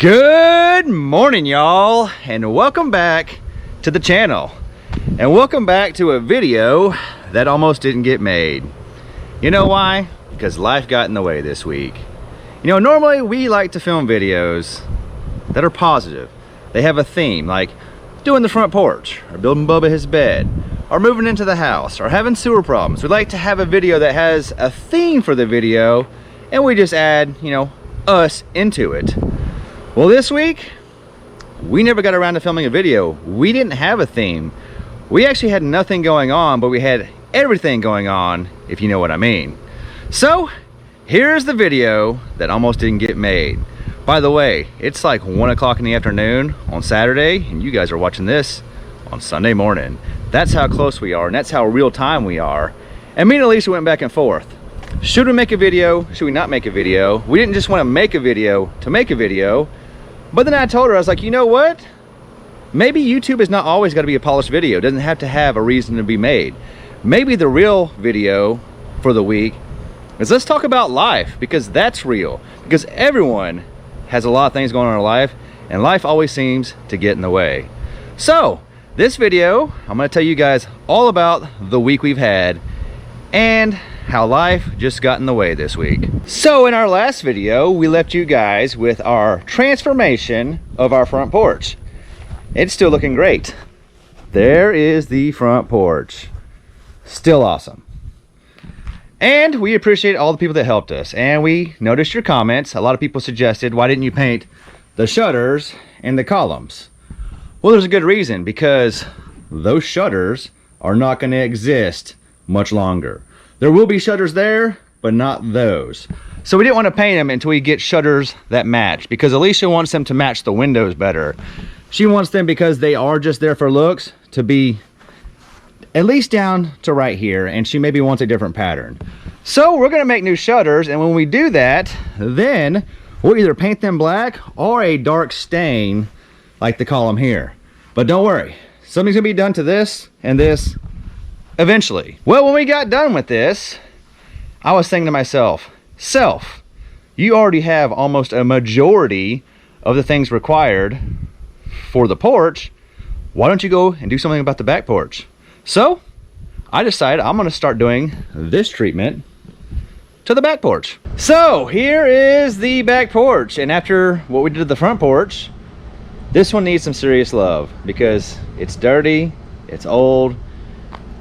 Good morning, y'all, and welcome back to the channel, and welcome back to a video that almost didn't get made. You know why? Because life got in the way this week. You know, normally we like to film videos that are positive. They have a theme, like doing the front porch, or building Bubba his bed, or moving into the house, or having sewer problems. We like to have a video that has a theme for the video, and we just add, you know, us into it. Well, this week, we never got around to filming a video. We didn't have a theme. We actually had nothing going on, but we had everything going on, if you know what I mean. So, here's the video that almost didn't get made. By the way, it's like 1 o'clock in the afternoon on Saturday, and you guys are watching this on Sunday morning. That's how close we are, and that's how real time we are. And me and Alicia went back and forth. Should we make a video? Should we not make a video? We didn't just want to make a video to make a video. But then I told her, I was like, you know what? Maybe YouTube is not always got to be a polished video. It doesn't have to have a reason to be made. Maybe the real video for the week is let's talk about life, because that's real. Because everyone has a lot of things going on in their life, and life always seems to get in the way. So, this video, I'm going to tell you guys all about the week we've had and how life just got in the way this week. So in our last video, we left you guys with our transformation of our front porch. It's still looking great. There is the front porch. Still awesome. And we appreciate all the people that helped us. And we noticed your comments. A lot of people suggested, why didn't you paint the shutters and the columns? Well, there's a good reason, because those shutters are not going to exist much longer. There will be shutters there, but not those. So we didn't want to paint them until we get shutters that match, because Alicia wants them to match the windows better. She wants them, because they are just there for looks, to be at least down to right here, and she maybe wants a different pattern. So we're going to make new shutters, and when we do that, then we'll either paint them black or a dark stain like the column here. But don't worry, something's going to be done to this and this eventually. Well, when we got done with this, I was thinking to myself, you already have almost a majority of the things required for the porch. Why don't you go and do something about the back porch? So I decided I'm going to start doing this treatment to the back porch. So here is the back porch, and after what we did to the front porch, this one needs some serious love, because it's dirty, it's old,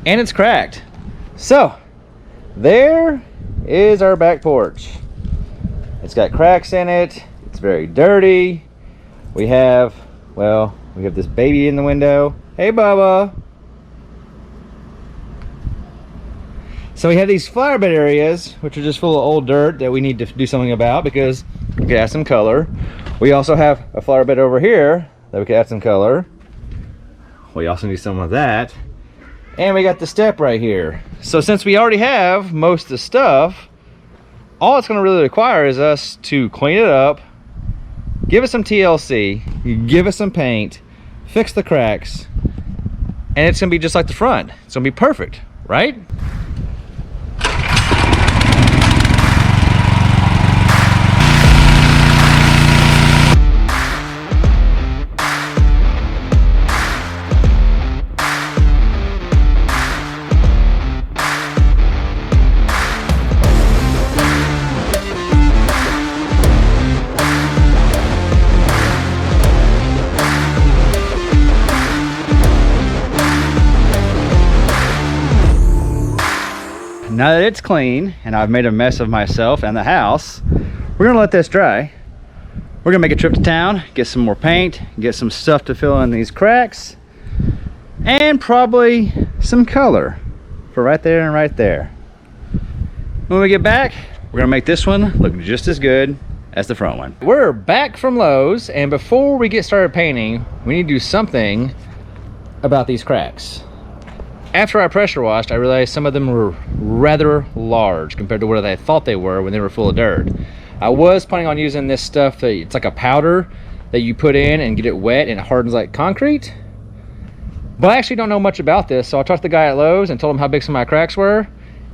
and it's cracked. So there is our back porch. It's got cracks in it. It's very dirty. We have this baby in the window. Hey, Bubba. So we have these flower bed areas, which are just full of old dirt that we need to do something about, because we could add some color. We also have a flower bed over here that we could add some color. We also need some of that. And we got the step right here. So since we already have most of the stuff, all it's going to really require is us to clean it up, give it some TLC, give it some paint, fix the cracks, and it's going to be just like the front. It's going to be perfect, right? Now that it's clean and I've made a mess of myself and the house, we're gonna let this dry. We're gonna make a trip to town, get some more paint, get some stuff to fill in these cracks, and probably some color for right there and right there. When we get back, we're gonna make this one look just as good as the front one. We're back from Lowe's, and before we get started painting, we need to do something about these cracks. After I pressure washed, I realized some of them were rather large compared to what I thought they were when they were full of dirt. I was planning on using this stuff it's like a powder that you put in and get it wet and it hardens like concrete. But I actually don't know much about this, so I talked to the guy at Lowe's and told him how big some of my cracks were,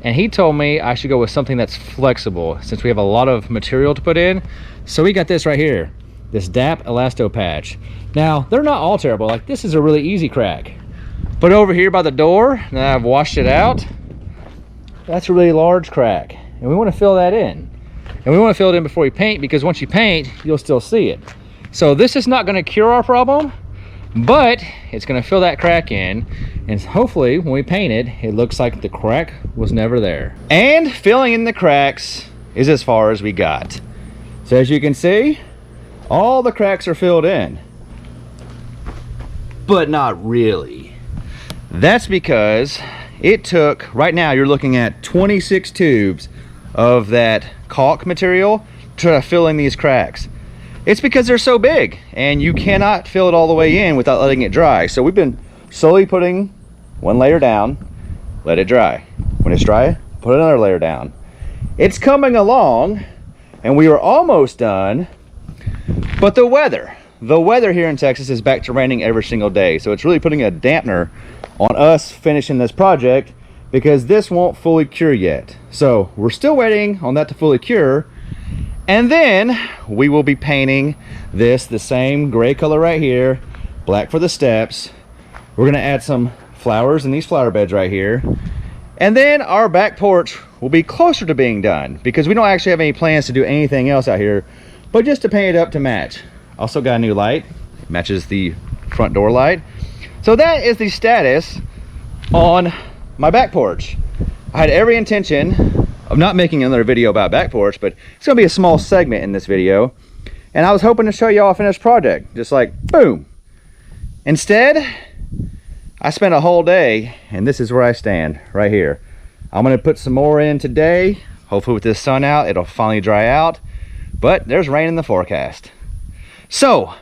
and he told me I should go with something that's flexible since we have a lot of material to put in. So we got this right here. this DAP elasto patch. Now, they're not all terrible. Like, this is a really easy crack. But over here by the door, now I've washed it out, that's a really large crack. And we want to fill that in. And we want to fill it in before we paint, because once you paint, you'll still see it. So this is not going to cure our problem, but it's going to fill that crack in. And hopefully when we paint it, it looks like the crack was never there. And filling in the cracks is as far as we got. So as you can see, all the cracks are filled in, but not really. That's because it took, right now you're looking at 26 tubes of that caulk material to fill in these cracks. It's because they're so big and you cannot fill it all the way in without letting it dry. So we've been slowly putting one layer down, let it dry. When it's dry, put another layer down. It's coming along and we are almost done, but the weather here in Texas is back to raining every single day. So it's really putting a dampener on us finishing this project, because this won't fully cure yet. So we're still waiting on that to fully cure. And then we will be painting this the same gray color right here, black for the steps. We're gonna add some flowers in these flower beds right here. And then our back porch will be closer to being done, because we don't actually have any plans to do anything else out here, but just to paint it up to match. Also got a new light, it matches the front door light. So that is the status on my back porch. I had every intention of not making another video about back porch, but it's gonna be a small segment in this video. And I was hoping to show y'all a finished project, just like boom. Instead, I spent a whole day, and this is where I stand, right here. I'm gonna put some more in today. Hopefully with this sun out, it'll finally dry out, but there's rain in the forecast. So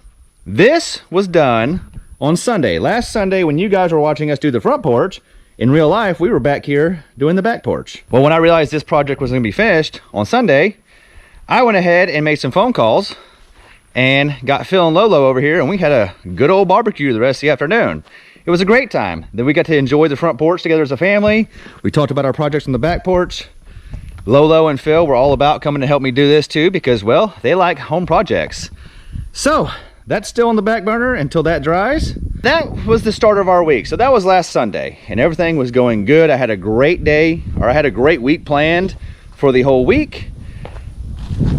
this was done on Sunday. Last Sunday, when you guys were watching us do the front porch, in real life, we were back here doing the back porch. Well, when I realized this project was gonna be finished on Sunday, I went ahead and made some phone calls and got Phil and Lolo over here, and we had a good old barbecue the rest of the afternoon. It was a great time. Then we got to enjoy the front porch together as a family. We talked about our projects on the back porch. Lolo and Phil were all about coming to help me do this too, because, well, they like home projects. So that's still on the back burner until that dries. That was the start of our week. So that was last Sunday, and everything was going good. I had a great day, or I had a great week planned for the whole week.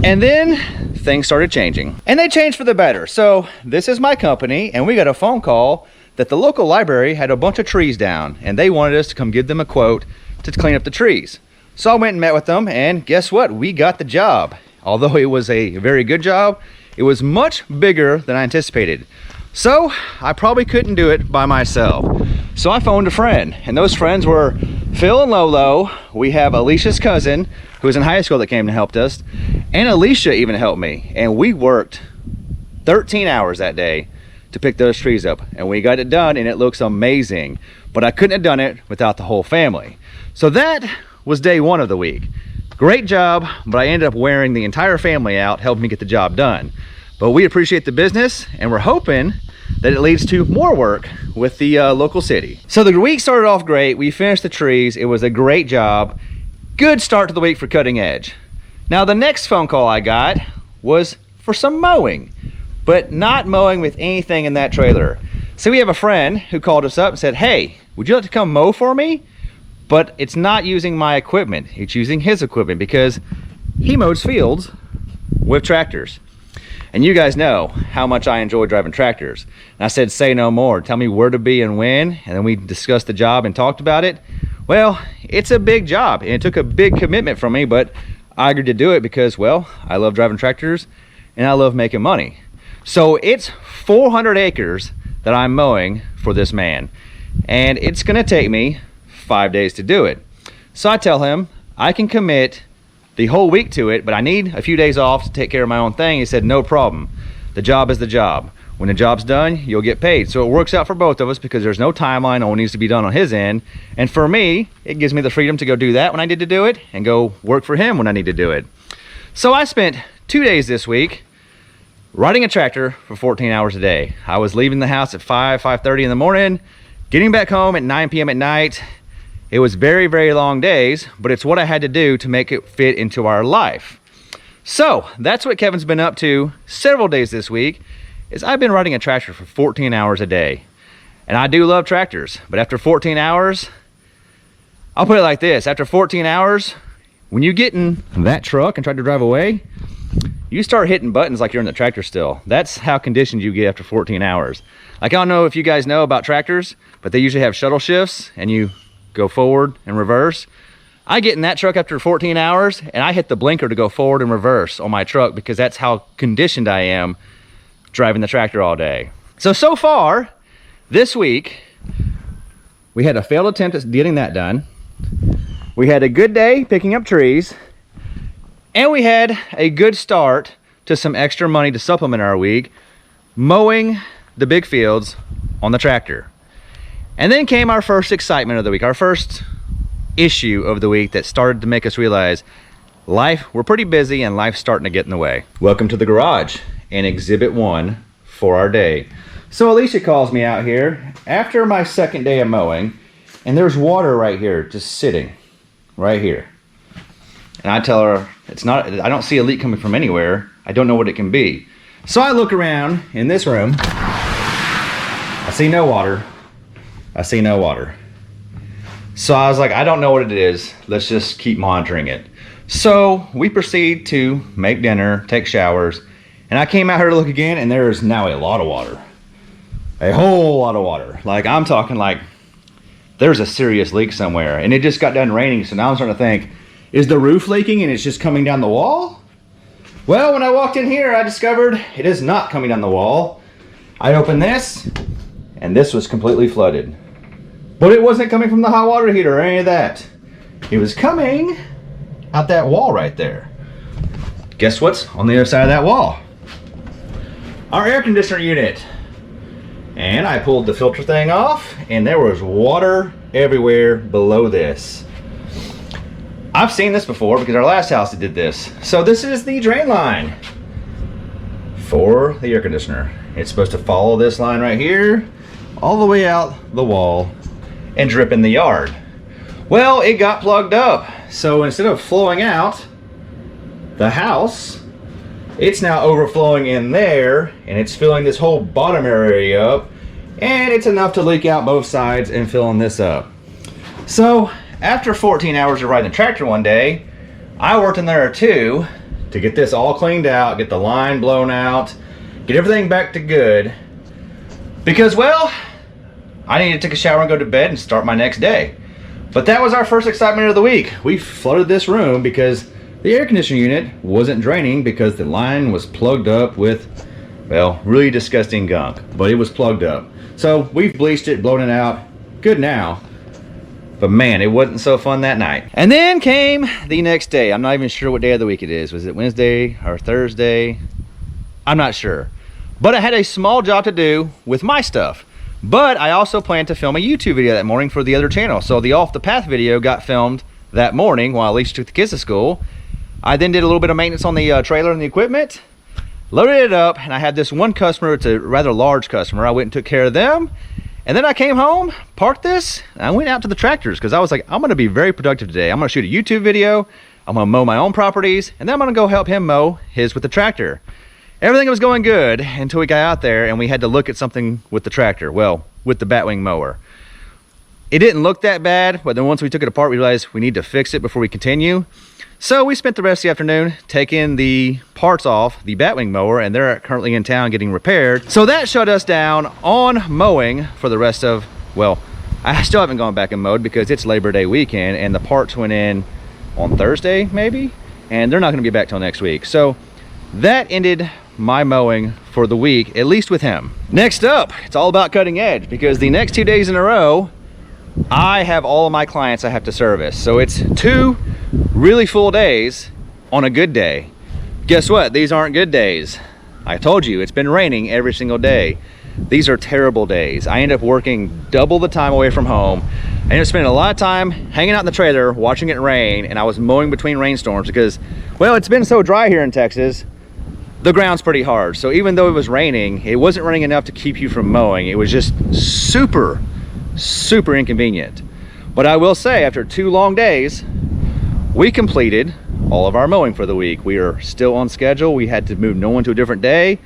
And then things started changing, and they changed for the better. So this is my company, and we got a phone call that the local library had a bunch of trees down, and they wanted us to come give them a quote to clean up the trees. So I went and met with them, and guess what? We got the job. Although it was a very good job, it was much bigger than I anticipated. So I probably couldn't do it by myself. So I phoned a friend, and those friends were Phil and Lolo. We have Alicia's cousin, who was in high school, that came and helped us, and Alicia even helped me. And we worked 13 hours that day to pick those trees up, and we got it done, and it looks amazing. But I couldn't have done it without the whole family. So that was day one of the week. Great job, but I ended up wearing the entire family out, helping me get the job done. But we appreciate the business, and we're hoping that it leads to more work with the local city. So the week started off great. We finished the trees. It was a great job. Good start to the week for Cutting Edge. Now the next phone call I got was for some mowing, but not mowing with anything in that trailer. So we have a friend who called us up and said, hey, would you like to come mow for me? But it's not using my equipment. It's using his equipment, because he mows fields with tractors. And you guys know how much I enjoy driving tractors. And I said, say no more. Tell me where to be and when. And then we discussed the job and talked about it. Well, it's a big job, and it took a big commitment from me, but I agreed to do it because, well, I love driving tractors and I love making money. So it's 400 acres that I'm mowing for this man, and it's gonna take me 5 days to do it. So I tell him I can commit the whole week to it, but I need a few days off to take care of my own thing. He said, no problem. The job is the job. When the job's done, you'll get paid. So it works out for both of us, because there's no timeline on what needs to be done on his end. And for me, it gives me the freedom to go do that when I need to do it, and go work for him when I need to do it. So I spent 2 days this week riding a tractor for 14 hours a day. I was leaving the house at 5:30 in the morning, getting back home at 9 p.m. at night. It was very, very long days, but it's what I had to do to make it fit into our life. So that's what Kevin's been up to several days this week, is I've been riding a tractor for 14 hours a day. And I do love tractors, but after 14 hours, I'll put it like this, after 14 hours, when you get in that truck and try to drive away, you start hitting buttons like you're in the tractor still. That's how conditioned you get after 14 hours. Like, I don't know if you guys know about tractors, but they usually have shuttle shifts and you go forward and reverse. I get in that truck after 14 hours and I hit the blinker to go forward and reverse on my truck because that's how conditioned I am driving the tractor all day. So far, this week, we had a failed attempt at getting that done. We had a good day picking up trees, and we had a good start to some extra money to supplement our week, mowing the big fields on the tractor. And then came our first excitement of the week, our first issue of the week that started to make us realize we're pretty busy and life's starting to get in the way. Welcome to the garage and exhibit 1 for our day. So Alicia calls me out here after my second day of mowing, and there's water right here just sitting right here. And I tell her, I don't see a leak coming from anywhere. I don't know what it can be. So I look around in this room. I see no water. I see no water. So I was like, I don't know what it is. Let's just keep monitoring it. So we proceed to make dinner, take showers, and I came out here to look again, and there is now a lot of water. A whole lot of water. Like, I'm talking like there's a serious leak somewhere, and it just got done raining, so now I'm starting to think, is the roof leaking and it's just coming down the wall? Well, when I walked in here, I discovered it is not coming down the wall. I opened this, and this was completely flooded. But it wasn't coming from the hot water heater or any of that. It was coming out that wall right there. Guess what's on the other side of that wall? Our air conditioner unit. And I pulled the filter thing off, and there was water everywhere below this. I've seen this before because our last house did this. So this is the drain line for the air conditioner. It's supposed to follow this line right here, all the way out the wall and drip in the yard. Well, it got plugged up. So instead of flowing out the house, it's now overflowing in there, and it's filling this whole bottom area up, and it's enough to leak out both sides and filling this up. So after 14 hours of riding the tractor one day, I worked in there too to get this all cleaned out, get the line blown out, get everything back to good, because, well, I needed to take a shower and go to bed and start my next day. But that was our first excitement of the week. We flooded this room because the air conditioning unit wasn't draining because the line was plugged up with, well, really disgusting gunk, but it was plugged up. So we've bleached it, blown it out, good now. But man, it wasn't so fun that night. And then came the next day. I'm not even sure what day of the week it is. Was it Wednesday or Thursday? I'm not sure. But I had a small job to do with my stuff. But I also planned to film a YouTube video that morning for the other channel. So the Off the Path video got filmed that morning while Alicia took the kids to school. I then did a little bit of maintenance on the trailer and the equipment, loaded it up, and I had this one customer. It's a rather large customer. I went and took care of them. And then I came home, parked this, and I went out to the tractors because I was like, I'm going to be very productive today. I'm going to shoot a YouTube video. I'm going to mow my own properties, and then I'm going to go help him mow his with the tractor. Everything was going good until we got out there and we had to look at something with the tractor. Well, with the batwing mower. It didn't look that bad, but then once we took it apart, we realized we need to fix it before we continue. So we spent the rest of the afternoon taking the parts off the batwing mower, and they're currently in town getting repaired. So that shut us down on mowing for the rest of, well, I still haven't gone back and mowed because it's Labor Day weekend and the parts went in on Thursday maybe, and they're not going to be back till next week. So that ended my mowing for the week, at least with him. Next up, it's all about cutting edge because the next 2 days in a row, I have all of my clients I have to service. So it's 2 really full days on a good day. Guess what? These aren't good days. I told you, it's been raining every single day. These are terrible days. I end up working double the time away from home. I ended up spending a lot of time hanging out in the trailer, watching it rain, and I was mowing between rainstorms because, well, it's been so dry here in Texas. The ground's pretty hard. So even though it was raining, it wasn't raining enough to keep you from mowing. It was just super inconvenient. But I will say, after 2 long days, we completed all of our mowing for the week. We are still on schedule. We had to move no one to a different day.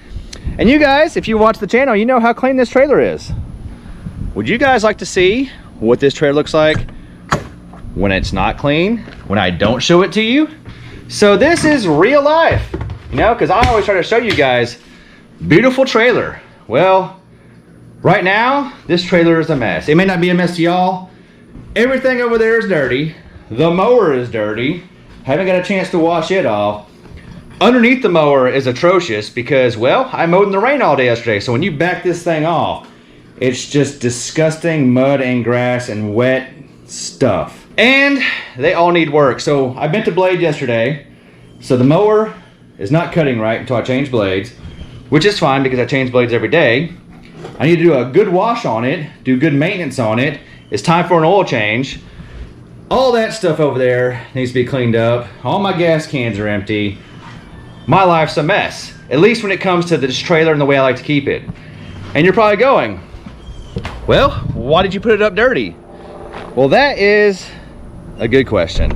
And you guys, if you watch the channel, you know how clean this trailer is. Would you guys like to see what this trailer looks like when it's not clean, when I don't show it to you? So this is real life, you know, because I always try to show you guys beautiful trailer. Well, right now, this trailer is a mess. It may not be a mess to y'all. Everything over there is dirty. The mower is dirty. Haven't got a chance to wash it off. Underneath the mower is atrocious because, well, I mowed in the rain all day yesterday. So when you back this thing off, it's just disgusting mud and grass and wet stuff. And they all need work. So I bent the blade yesterday. So the mower is not cutting right until I change blades, which is fine because I change blades every day. I need to do a good wash on it, do good maintenance on it. It's time for an oil change. All that stuff over there needs to be cleaned up. All my gas cans are empty. My life's a mess, at least when it comes to this trailer and the way I like to keep it. And you're probably going, well, why did you put it up dirty? Well, that is a good question.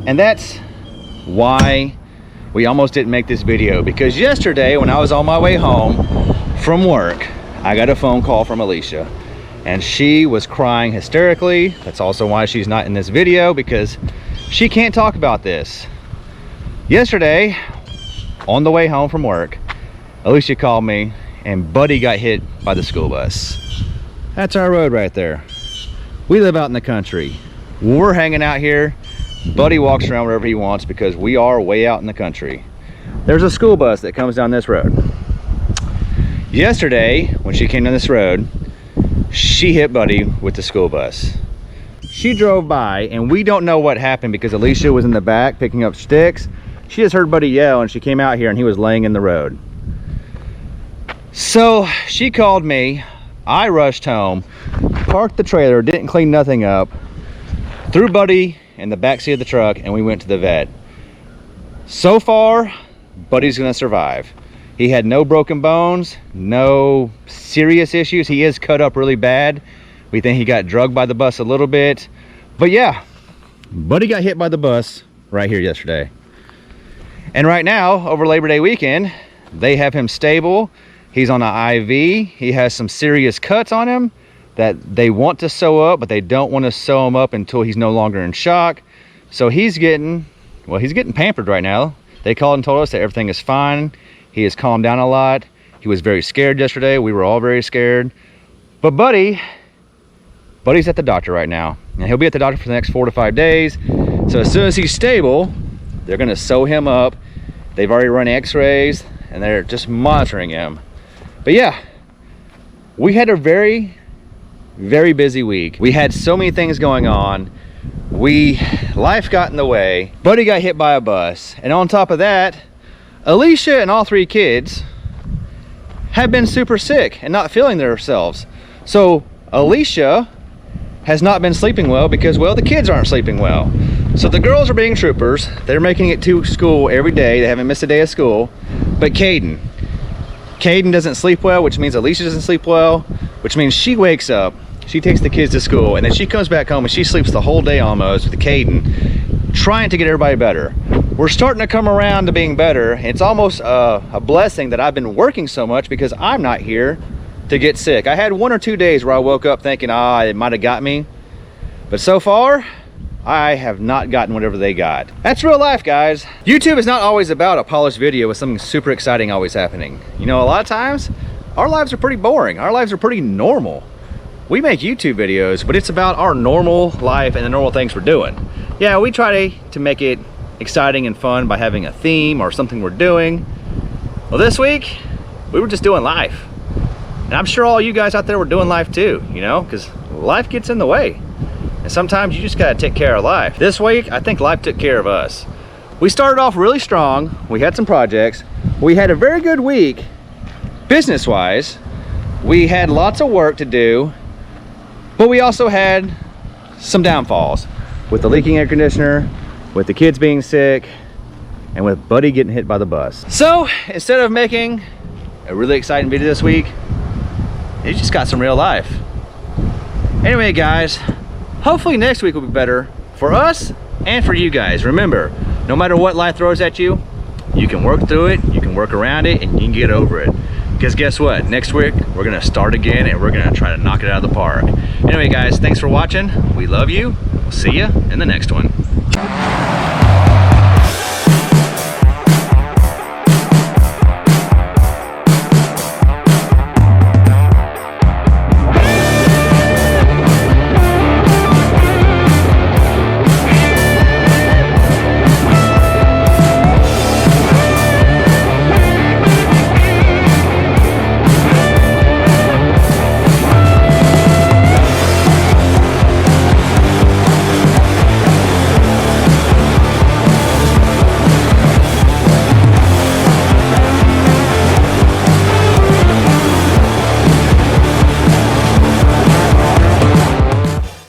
And that's why we almost didn't make this video, because yesterday when I was on my way home from work, I got a phone call from Alicia. And she was crying hysterically. That's also why she's not in this video, because she can't talk about this. Yesterday, on the way home from work, Alicia called me and Buddy got hit by the school bus. That's our road right there. We live out in the country. When we're hanging out here, Buddy walks around wherever he wants because we are way out in the country. There's a school bus that comes down this road. Yesterday, when she came down this road, she hit Buddy with the school bus. She drove by and we don't know what happened because Alicia was in the back picking up sticks. She just heard Buddy yell and she came out here and he was laying in the road. So she called me. I rushed home, parked the trailer, didn't clean nothing up, threw Buddy in the back seat of the truck, and we went to the vet. So far, Buddy's gonna survive. He had no broken bones, no serious issues. He is cut up really bad. We think he got drugged by the bus a little bit. But yeah, Buddy got hit by the bus right here yesterday. And right now, over Labor Day weekend, they have him stable. He's on an IV. He has some serious cuts on him that they want to sew up, but they don't want to sew him up until he's no longer in shock. So he's getting pampered right now. They called and told us that everything is fine. He has calmed down a lot. He was very scared yesterday. We were all very scared. But Buddy's at the doctor right now. And he'll be at the doctor for the next 4 to 5 days. So as soon as he's stable, they're gonna sew him up. They've already run x-rays and they're just monitoring him. But yeah, we had a very, very busy week. We had so many things going on. Life got in the way. Buddy got hit by a bus. And on top of that, Alicia and all 3 kids have been super sick and not feeling themselves. So Alicia has not been sleeping well because, well, the kids aren't sleeping well. So the girls are being troopers. They're making it to school every day. They haven't missed a day of school. But Caden doesn't sleep well, which means Alicia doesn't sleep well, which means she wakes up, she takes the kids to school, and then she comes back home and she sleeps the whole day almost with Caden, trying to get everybody better. We're starting to come around to being better. It's almost a blessing that I've been working so much because I'm not here to get sick. I had 1 or 2 days where I woke up thinking, it might have got me. But so far, I have not gotten whatever they got. That's real life, guys. YouTube is not always about a polished video with something super exciting always happening. You know, a lot of times, our lives are pretty boring. Our lives are pretty normal. We make YouTube videos, but it's about our normal life and the normal things we're doing. Yeah, we try to make it exciting and fun by having a theme or something we're doing. Well, this week, we were just doing life. And I'm sure all you guys out there were doing life too, you know, because life gets in the way. And sometimes you just gotta take care of life. This week, I think life took care of us. We started off really strong. We had some projects. We had a very good week, business-wise. We had lots of work to do, but we also had some downfalls with the leaking air conditioner, with the kids being sick, and with Buddy getting hit by the bus. So instead of making a really exciting video this week, it just got some real life. Anyway, guys, hopefully next week will be better for us and for you guys. Remember, no matter what life throws at you, you can work through it, you can work around it, and you can get over it. Because guess what? Next week, we're gonna start again and we're gonna try to knock it out of the park. Anyway, guys, thanks for watching. We love you. We'll see you in the next one.